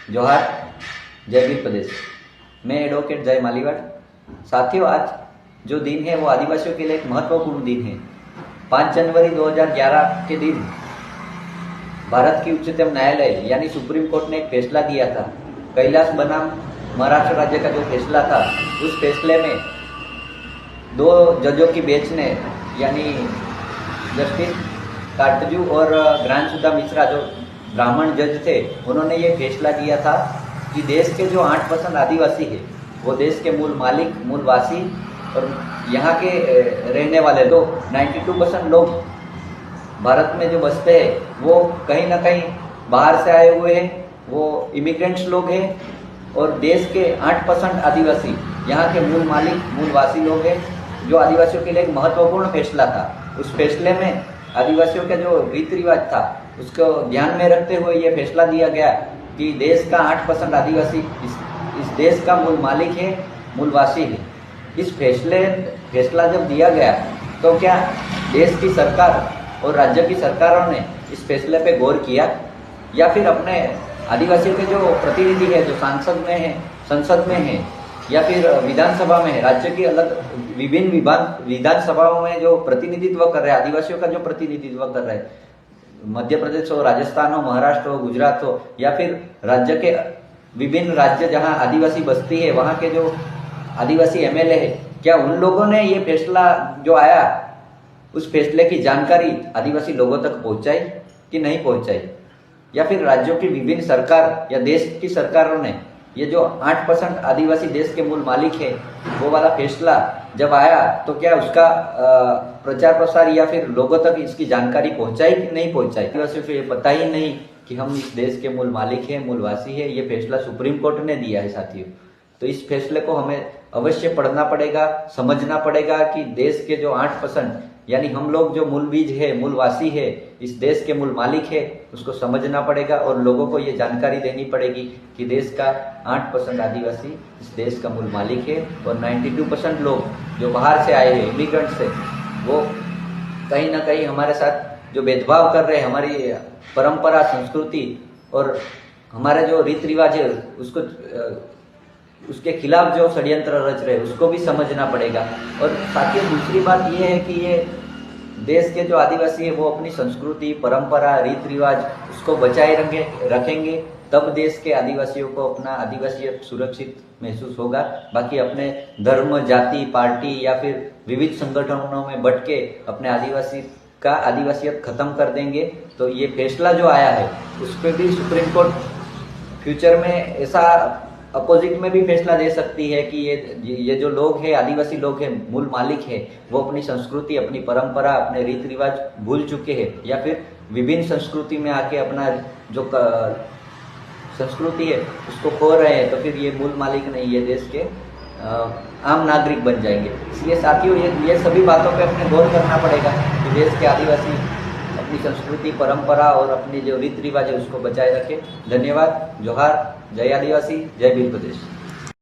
जोहार, जय भील प्रदेश। मैं एडवोकेट जय मालीवाड़। साथियों, आज जो दिन है वो आदिवासियों के लिए एक महत्वपूर्ण दिन है। 5 जनवरी 2011 के दिन भारत की उच्चतम न्यायालय यानी सुप्रीम कोर्ट ने एक फैसला दिया था। कैलाश बनाम महाराष्ट्र राज्य का जो फैसला था, उस फैसले में 2 जजों की बेंच ने यानी जस्टिस काटजू और ज्ञानसुधा मिश्रा जो ब्राह्मण जज थे, उन्होंने ये फैसला दिया था कि देश के जो 8% आदिवासी है वो देश के मूल मालिक, मूलवासी और यहाँ के रहने वाले तो 92% लोग भारत में जो बसते हैं वो कहीं ना कहीं बाहर से आए हुए हैं, वो इमिग्रेंट्स लोग हैं। और देश के 8% आदिवासी यहाँ के मूल मालिक, मूलवासी लोग हैं, जो आदिवासियों के लिए एक महत्वपूर्ण फैसला था। उस फैसले में आदिवासियों का जो रीति रिवाज था उसको ध्यान में रखते हुए ये फैसला दिया गया कि देश का 8% आदिवासी इस देश का मूल मालिक है, मूलवासी है। इस फैसला जब दिया गया तो क्या देश की सरकार और राज्य की सरकारों ने इस फैसले पे गौर किया, या फिर अपने आदिवासियों के जो प्रतिनिधि है, जो सांसद में है, संसद में है, या फिर विधानसभा में है, राज्य की अलग विभिन्न विधानसभाओं में जो प्रतिनिधित्व कर रहे हैं, आदिवासियों का जो प्रतिनिधित्व कर रहे हैं, मध्य प्रदेश हो, राजस्थान हो, महाराष्ट्र हो, गुजरात हो, या फिर राज्य के विभिन्न राज्य जहां आदिवासी बस्ती है वहां के जो आदिवासी एमएलए है, क्या उन लोगों ने ये फैसला जो आया उस फैसले की जानकारी आदिवासी लोगों तक पहुंचाई कि नहीं पहुंचाई, या फिर राज्यों की विभिन्न सरकार या देश की सरकारों ने ये जो 8% आदिवासी देश के मूल मालिक है वो वाला फैसला जब आया तो क्या उसका प्रचार प्रसार या फिर लोगों तक इसकी जानकारी पहुंचाई कि नहीं पहुंचाई। आदिवासियों को ये पता ही नहीं कि हम इस देश के मूल मालिक हैं, मूलवासी है। ये फैसला सुप्रीम कोर्ट ने दिया है साथियों। तो इस फैसले को हमें अवश्य पढ़ना पड़ेगा, समझना पड़ेगा कि देश के जो 8% यानी हम लोग जो मूल बीज है, मूलवासी है, इस देश के मूल मालिक है, उसको समझना पड़ेगा और लोगों को ये जानकारी देनी पड़ेगी कि देश का 8% आदिवासी इस देश का मूल मालिक है और 92% लोग जो बाहर से आए हैं, इमिग्रेंट्स है, वो कहीं ना कहीं हमारे साथ जो भेदभाव कर रहे हैं, हमारी परंपरा, संस्कृति और हमारे जो रीति रिवाज है उसके खिलाफ जो षड्यंत्र रच रहे उसको भी समझना पड़ेगा। और साथ ही दूसरी बात ये है कि ये देश के जो आदिवासी है वो अपनी संस्कृति, परंपरा, रीति रिवाज उसको बचाए रखेंगे, तब देश के आदिवासियों को अपना आदिवासियत सुरक्षित महसूस होगा। बाकी अपने धर्म, जाति, पार्टी या फिर विविध संगठनों में बट के अपने आदिवासियत खत्म कर देंगे तो ये फैसला जो आया है उस पर भी सुप्रीम कोर्ट फ्यूचर में ऐसा अपोजिट में भी फैसला दे सकती है कि ये जो लोग हैं, आदिवासी लोग हैं, मूल मालिक है, वो अपनी संस्कृति, अपनी परंपरा, अपने रीति रिवाज भूल चुके हैं या फिर विभिन्न संस्कृति में आके अपना जो संस्कृति है उसको खो रहे हैं, तो फिर ये मूल मालिक नहीं, ये देश के आम नागरिक बन जाएंगे। इसलिए साथियों ये सभी बातों पे अपने गौर करना पड़ेगा कि देश के आदिवासी अपनी संस्कृति, परंपरा और अपनी जो रीति रिवाज है उसको बचाए रखे। धन्यवाद। जोहार, जय आदिवासी, जय भील प्रदेश।